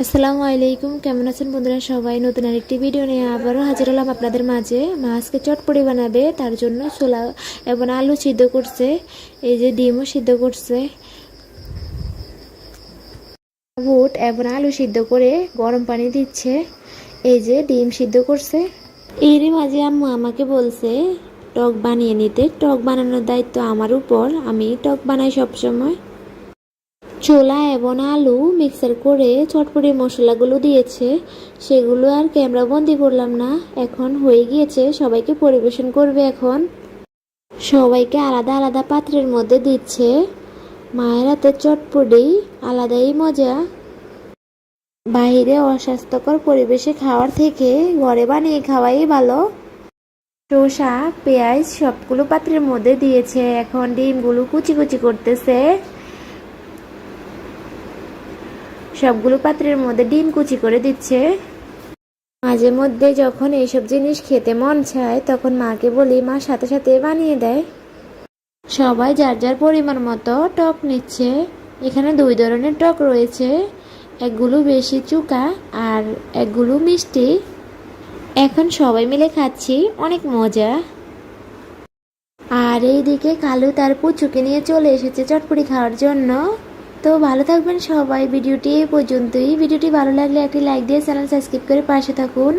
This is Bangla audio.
আসসালামু আলাইকুম, কেমন আছেন বন্ধুরা সবাই? নতুন আরেকটি ভিডিও নিয়ে আবারও হাজির হলাম আপনাদের মাঝে। মা আজকে চটপটি বানাবে, তার জন্য ছোলা এবং আলু সিদ্ধ করছে। এই যে ডিমও সিদ্ধ করছে। বুট এবং আলু সিদ্ধ করে গরম পানি দিচ্ছে। এই যে ডিম সিদ্ধ করছে। এরই মাঝে আম্মু আমাকে বলছে টক বানিয়ে নিতে। টক বানানোর দায়িত্ব আমার উপর, আমি টক বানাই সবসময়। ছোলা এবং আলু মিক্সার করে চটপটি মশলাগুলো দিয়েছে, সেগুলো আর ক্যামেরা বন্দি করলাম না। এখন হয়ে গিয়েছে, সবাইকে পরিবেশন করবে। এখন সবাইকে আলাদা আলাদা পাত্রের মধ্যে দিচ্ছে। মায়ের হাতের চটপটি আলাদাই মজা। বাইরে অস্বাস্থ্যকর পরিবেশে খাওয়ার থেকে ঘরে বানিয়ে খাওয়াই ভালো। শসা, পেঁয়াজ সবগুলো পাত্রের মধ্যে দিয়েছে। এখন ডিমগুলো কুচি কুচি করতেছে। সবগুলো পাত্রের মধ্যে ডিম কুচি করে দিচ্ছে। মাঝে মধ্যে যখন এইসব জিনিস খেতে মন চায় তখন মাকে বলি, মা সাথে সাথে বানিয়ে দেয়। সবাই যার যার পরিমাণ মতো টক নিচ্ছে। এখানে দুই ধরনের টক রয়েছে, একগুলো বেশি চুকা আর একগুলো মিষ্টি। এখন সবাই মিলে খাচ্ছি, অনেক মজা। আর এইদিকে কালু তার পুচুকে নিয়ে চলে এসেছে চটপটি খাওয়ার জন্য। তো ভালো থাকবেন সবাই। ভিডিওটি এই পর্যন্তই। ভিডিওটি ভালো লাগলে একটি লাইক দিয়ে চ্যানেল সাবস্ক্রাইব করে পাশে থাকুন।